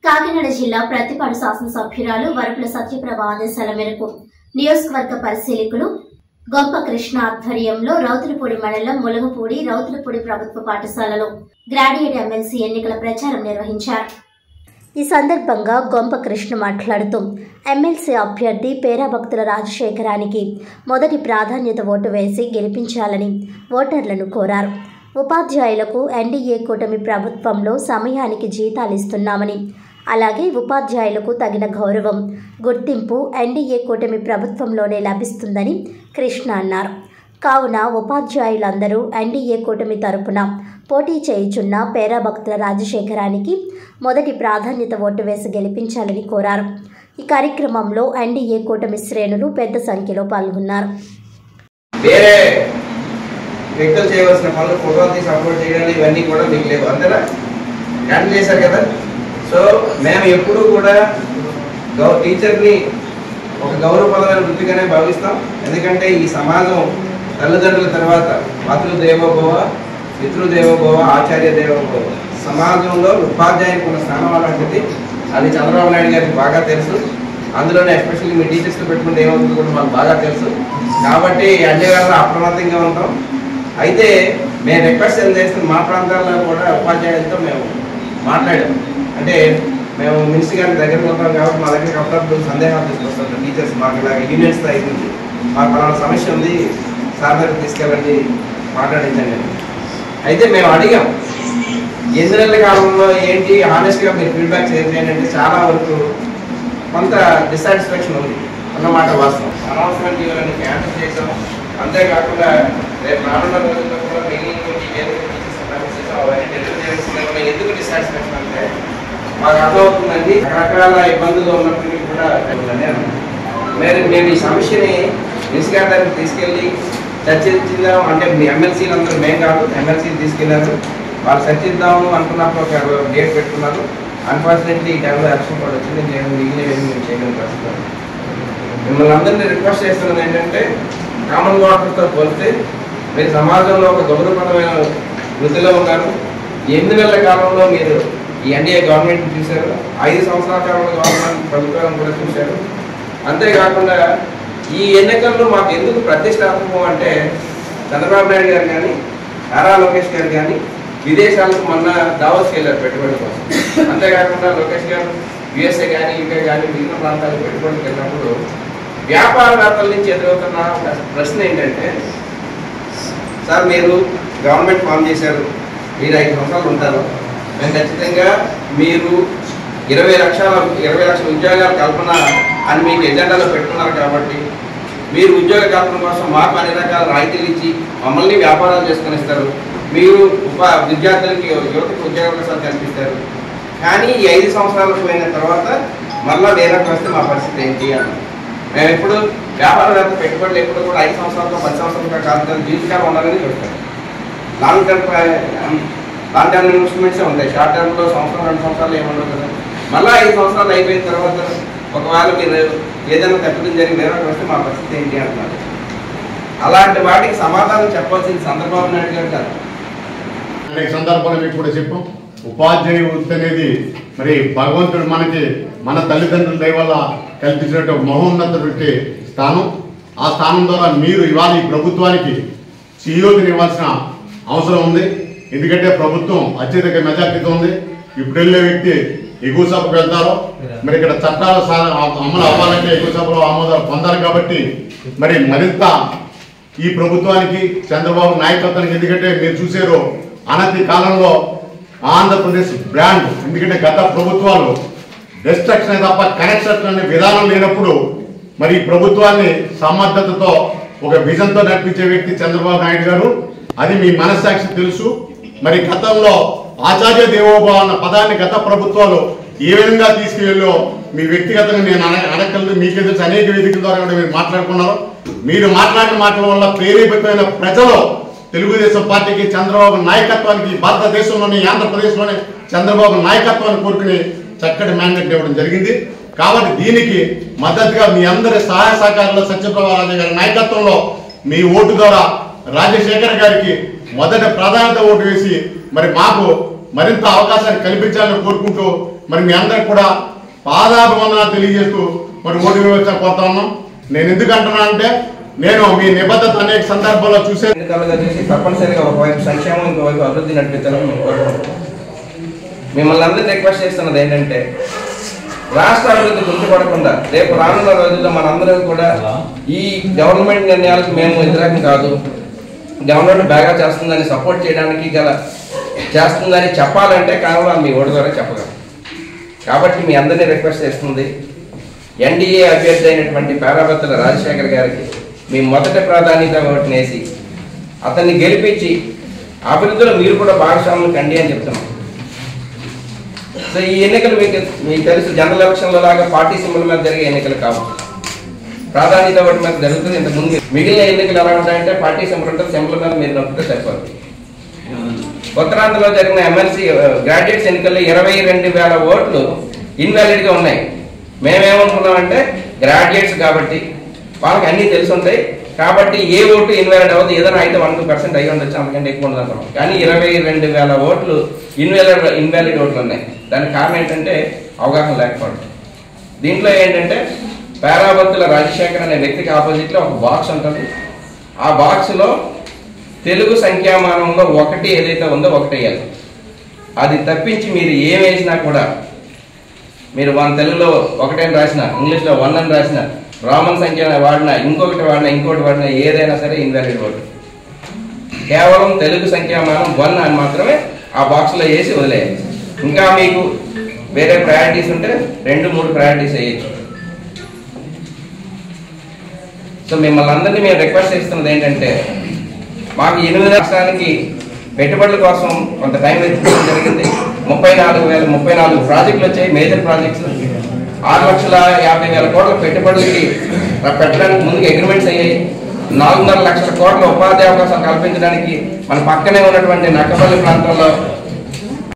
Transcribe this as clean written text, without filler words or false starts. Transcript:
కాకినాడ జిల్లా ప్రతిపాడు శాసనసభ్యురాలు వరపుల సత్యప్రభ ఆదేశాల మేరకు నియోజకవర్గ పరిశీలకులు గొంప కృష్ణ ఆధ్వర్యంలో రౌతులపూడి మండలం ములగపూడి రౌతులపూడి ప్రభుత్వ పాఠశాలలో గ్రాడ్యుయేట్ ఎమ్మెల్సీ ఎన్నికల ప్రచారం నిర్వహించారు. ఈ సందర్భంగా గొంప కృష్ణ మాట్లాడుతూ ఎమ్మెల్సీ అభ్యర్థి పేరాభక్తుల రాజశేఖరానికి మొదటి ప్రాధాన్యత ఓటు వేసి గెలిపించాలని ఓటర్లను కోరారు. ఉపాధ్యాయులకు ఎన్డీఏ కూటమి ప్రభుత్వంలో సమయానికి జీతాలు ఇస్తున్నామని, అలాగే ఉపాధ్యాయులకు తగిన గౌరవం, గుర్తింపు ఎన్డీఏ కూటమి ప్రభుత్వంలోనే లభిస్తుందని కృష్ణ అన్నారు. కావున ఉపాధ్యాయులందరూ ఎన్డీఏ కూటమి తరపున పోటీ చేయుచున్న పేరాభక్తుల రాజశేఖరానికి మొదటి ప్రాధాన్యత ఓటు వేసి గెలిపించాలని కోరారు. ఈ కార్యక్రమంలో ఎన్డీఏ కూటమి శ్రేణులు పెద్ద సంఖ్యలో పాల్గొన్నారు. వ్యక్తులు చేయవలసిన పనులు ఫోటోలు తీసి అప్లోడ్ చేయడానికి ఇవన్నీ కూడా మీకు లేవు, అంతేనా? హ్యాండిల్ చేశారు కదా. సో మేము ఎప్పుడూ కూడా టీచర్ని ఒక గౌరవప్రదమైన వృత్తిగానే భావిస్తాం. ఎందుకంటే ఈ సమాజం తల్లిదండ్రుల తర్వాత మాతృదేవోభవ, పితృదేవోభవ, ఆచార్య దేవోభవ. సమాజంలో ఉపాధ్యాయునికి ఉన్న స్థానం అలాంటిది. అది చంద్రబాబు నాయుడు గారికి బాగా తెలుసు. అందులోనే ఎస్పెషల్లీ మీ టీచర్స్తో పెట్టుకుంటే ఏమవుతుందో కూడా మాకు బాగా తెలుసు. కాబట్టి అన్ని వేళ అప్రమత్తంగా ఉంటాం. అయితే మేము రిక్వెస్ట్ ఏం చేస్తున్నాం, మా ప్రాంతాల్లో కూడా ఉపాధ్యాయులతో మేము మాట్లాడాం. అంటే మేము మినిస్టర్ గారి దగ్గరకు ఉంటాం కాబట్టి మా దగ్గరికి అప్పుడప్పుడు సందేహాలు తీసుకొస్తాం టీచర్స్. మాకు ఇలా యూనియన్ స్థాయి నుంచి మాకు అలాంటి సమస్య ఉంది, సార్ దగ్గరికి తీసుకెళ్ళండి, మాట్లాడించండి. అయితే మేము అడిగాం 8 నెలల కాలంలో ఏంటి హానెస్ట్గా మీరు ఫీడ్బ్యాక్ చేయండి అంటే చాలా వరకు కొంత డిస్సాటిస్ఫాక్షన్ ఉంది అన్నమాట వాస్తవం. అనవసరమైన జీవులని క్యాన్సిల్ చేసాం. అంతేకాకుండా రేపు రానున్న రోజుల్లో కూడా మిగిలిన ఎందుకు డిస్సాటిస్ఫాక్షన్ అంటే మాకు అర్థమవుతుందండి, రకరకాల ఇబ్బందులు ఉన్నప్పటికీ కూడా మేము ఈ సమస్యని మినిస్టర్ గారి దగ్గరికి తీసుకెళ్ళి చర్చించుదాం అంటే మీ ఎమ్మెల్సీలు అందరూ మేము కాదు, ఎమ్మెల్సీలు తీసుకెళ్లారు. వాళ్ళు చర్చిద్దాము అనుకున్నప్పుడు ఒక డేట్ పెట్టుకున్నారు. అన్ఫార్చునేట్లీ ఈ టైంలో ఎలక్షన్ కూడా వచ్చింది. నేను మిగిలినవి మేము చేయగలిగిన పరిస్థితి. మిమ్మల్ని అందరినీ రిక్వెస్ట్ చేస్తున్నది ఏంటంటే, కామన్ వాటర్తో పోలిస్తే మీరు సమాజంలో ఒక గౌరవప్రదమైన వృత్తిలో ఉన్నారు. 8 నెలల కాలంలో మీరు ఈ ఎన్డీఏ గవర్నమెంట్ని చూశారు, 5 సంవత్సరాల కాలంలో గవర్నమెంట్ ప్రభుత్వాన్ని కూడా చూశారు. అంతేకాకుండా ఈ ఎన్నికల్లో మాకు ఎందుకు ప్రతిష్టాత్మకం అంటే, చంద్రబాబు నాయుడు గారు కానీ నారా లోకేష్ గారు కానీ విదేశాలకు మొన్న దావోస్కి వెళ్ళారు పెట్టుబడి కోసం. అంతేకాకుండా లోకేష్ గారు యుఎస్ఏ కానీ యూకే కానీ మిగిలిన ప్రాంతాలకు పెట్టుబడికి వెళ్ళినప్పుడు వ్యాపారవేత్తల నుంచి ఎదురవుతున్న ప్రశ్న ఏంటంటే, సార్ మీరు గవర్నమెంట్ ఫామ్ చేశారు, మీరు 5 సంవత్సరాలు ఉంటారు, మేము ఖచ్చితంగా మీరు 20 లక్షల ఉద్యోగాల కల్పన అని మీకు ఎజెండాలో పెట్టుకున్నారు కాబట్టి మీరు ఉద్యోగ కల్పన కోసం మాకు అన్ని రకాల రాయితీలు ఇచ్చి మమ్మల్ని వ్యాపారాలు చేసుకొని ఇస్తారు, మీరు విద్యార్థులకి యువతకు ఉద్యోగాలు కల్పిస్తారు. కానీ ఈ 5 సంవత్సరాలు పోయిన తర్వాత మళ్ళీ వేరొక వస్తే మా పరిస్థితి ఏంటి అని మేము ఎప్పుడు వ్యాపారవేత్త పెట్టుబడులు ఎప్పుడు కూడా 5 సంవత్సరాలతో 10 సంవత్సరాలుగా కాదు, జీవితకాలం ఉండాలని చూస్తారు. లాంగ్ టర్మ్ ఇన్వెస్ట్మెంట్సే ఉంటాయి. షార్ట్ టర్మ్లో సంవత్సరం 2 సంవత్సరాలు ఏముండవు కదా. మళ్ళీ 5 సంవత్సరాలు అయిపోయిన తర్వాత ఒకవేళ మీరు ఏదైనా తప్పిదం జరిగి వేరొక వస్తే మా పరిస్థితి ఏంటి అంటున్నారు. అలాంటి వాటికి సమాధానం చెప్పాల్సిన చంద్రబాబు నాయుడు గారు కాదు. అనేక సందర్భాలు మీకు కూడా చెప్పాం. ఉపాధ్యాయ వృత్తి అనేది మరి భగవంతుడు మనకి మన తల్లిదండ్రుల దయ వల్ల కల్పించినట్టు మహోన్నతటువంటి స్థానం. ఆ స్థానం ద్వారా మీరు ఇవాళ ఈ ప్రభుత్వానికి చేయూతని ఇవ్వాల్సిన అవసరం ఉంది. ఎందుకంటే ప్రభుత్వం అత్యధిక మెజార్టీతో ఉంది. ఇప్పుడు వెళ్ళే వ్యక్తి ఎగువ సభకు వెళ్తారో మరి ఇక్కడ చట్టాలు అమలు అవ్వాలంటే ఎగువ సభలో ఆమోదాలు పొందాలి. కాబట్టి మరి మరింత ఈ ప్రభుత్వానికి చంద్రబాబు నాయకత్వానికి, ఎందుకంటే మీరు చూసారు అనతి కాలంలో ఆంధ్రప్రదేశ్ బ్రాండ్, ఎందుకంటే గత ప్రభుత్వాలు డిస్ట్రక్షన్ తప్ప కనెక్షన్ అనే విధానం లేనప్పుడు మరి ఈ ప్రభుత్వాన్ని సమర్థతతో ఒక విజన్తో నడిపించే వ్యక్తి చంద్రబాబు నాయుడు గారు. అది మీ మనస్సాక్షి తెలుసు. మరి గతంలో ఆచార్య దేవోభవ అన్న పదాన్ని గత ప్రభుత్వాలు ఏ విధంగా తీసుకువెళ్ళో మీ వ్యక్తిగతంగా నేను అడగలేదు. మీకే తెలిసి అనేక వేదికల ద్వారా కూడా మీరు మాట్లాడుకున్నారు. మీరు మాట్లాడిన మాటల వల్ల ప్రేరేపితమైన ప్రజలు తెలుగుదేశం పార్టీకి, చంద్రబాబు నాయకత్వానికి, భారతదేశంలోని ఆంధ్రప్రదేశ్లోని చంద్రబాబు నాయకత్వాన్ని కోరుకుని చక్కటి మ్యాండేట్ ఇవ్వడం జరిగింది. కాబట్టి దీనికి మద్దతుగా మీ అందరి సహాయ సహకారంలో సత్యప్రభ రాజు గారి నాయకత్వంలో మీ ఓటు ద్వారా రాజశేఖర్ గారికి మొదట ప్రాధాన్యత ఓటు వేసి మరి మాకు మరింత అవకాశాన్ని కల్పించాలని కోరుకుంటూ మరి మీ అందరికి కూడా పాదాభివందనాలు తెలియజేస్తూ మరి ఓటు వ్యవస్థ కోరుతా ఉన్నాం. నేను ఎందుకంటున్నా అంటే నేను మీ నిబద్ధత అనేక సందర్భాల్లో చూసి తప్పనిసరిగా ఒకవైపు సంక్షేమం ఇంకోవైపు అభివృద్ధి నడిపించాలని మేము కోరుకుంటున్నాం. మిమ్మల్ని అందరినీ రిక్వెస్ట్ చేస్తున్నది ఏంటంటే రాష్ట్ర అభివృద్ధి గుర్తుపడకుండా రేపు రానున్న రోజుల్లో మనందరం కూడా ఈ గవర్నమెంట్ నిర్ణయాలకు మేము వ్యతిరేకం కాదు, గవర్నమెంట్ బాగా చేస్తుందని సపోర్ట్ చేయడానికి చేస్తుందని చెప్పాలంటే కేవలం మీ ఓటు ద్వారా చెప్పగలం. కాబట్టి మీ అందరినీ రిక్వెస్ట్ చేస్తుంది, ఎన్డీఏ అభ్యర్థి అయినటువంటి పేరాబత్తుల రాజశేఖర్ గారికి మీ మొదటి ప్రాధాన్యత ఓటుని వేసి అతన్ని గెలిపించి అభివృద్ధిలో మీరు కూడా భాగస్వాములు కండి అని చెప్తున్నాం. సో ఈ ఎన్నికలు మీకు తెలుసు, జనరల్ ఎలక్షన్లో లాగా పార్టీ సింబల్ మీద జరిగే ఎన్నికలు కావు, ప్రాధాన్యత ఓటు మీద జరుగుతుంది. ఇంతకుముందు మిగిలిన ఎన్నికలు ఎలా ఉంటాయంటే పార్టీ సింబల్ ఉంటుంది, సింబల్ మీద మీరు నొక్కితే సరిపోతుంది. ఉత్తరాంధ్రలో జరిగిన ఎమ్మెల్సీ గ్రాడ్యుయేట్స్ ఎన్నికల్లో 22,000 ఓట్లు ఇన్వాలిడ్గా ఉన్నాయి. మేమేమనుకున్నామంటే గ్రాడ్యుయేట్స్ కాబట్టి వాళ్ళకి అన్నీ తెలిసి ఉంటాయి కాబట్టి ఏ ఓటు ఇన్వాలిడ్ అవ్వదు, ఏదైనా అయితే 1-2% అయ్యి ఉండొచ్చు, అంతకంటే ఎక్కువ ఉండదు అనుకున్నాం. కానీ 22,000 ఓట్లు ఇన్వాలిడ్ ఓట్లు ఉన్నాయి. దానికి కారణం ఏంటంటే అవగాహన లేకపోవడం. దీంట్లో ఏంటంటే పేరాబత్తుల రాజశేఖర్ అనే వ్యక్తికి ఆపోజిట్లో ఒక బాక్స్ ఉంటుంది. ఆ బాక్స్లో తెలుగు సంఖ్యామానంలో 1 ఏదైతే ఉందో 1 వేయాలి. అది తప్పించి మీరు ఏం వేసినా కూడా, మీరు 1 తెలుగులో 1 అని రాసిన, ఇంగ్లీష్లో 1 అని రాసిన, రోమన్ సంఖ్య వాడినా, ఇంకొకటి వాడినా ఏదైనా సరే ఇన్వాలిడ్ ఓటు. కేవలం తెలుగు సంఖ్యామానం 1 అని మాత్రమే ఆ బాక్స్లో వేసి వదిలేయాలి. ఇంకా మీకు వేరే ప్రయారిటీస్ ఉంటే 2-3 ప్రయారిటీస్ వేయచ్చు. సో మిమ్మల్ని అందరినీ మేము రిక్వెస్ట్ చేస్తున్నది ఏంటంటే మాకు 8 రాష్ట్రానికి పెట్టుబడుల కోసం కొంత టైం వెచ్చించడం జరిగింది. 34 ప్రాజెక్టులు వచ్చాయి, మేజర్ ప్రాజెక్ట్స్. 6,50,000 కోట్ల పెట్టుబడులకి పెట్టడానికి ముందుకు అగ్రిమెంట్స్ అయ్యాయి. 4.5 లక్షల కోట్ల ఉపాధి అవకాశాలు కల్పించడానికి మన పక్కనే ఉన్నటువంటి నక్కపల్లి ప్రాంతంలో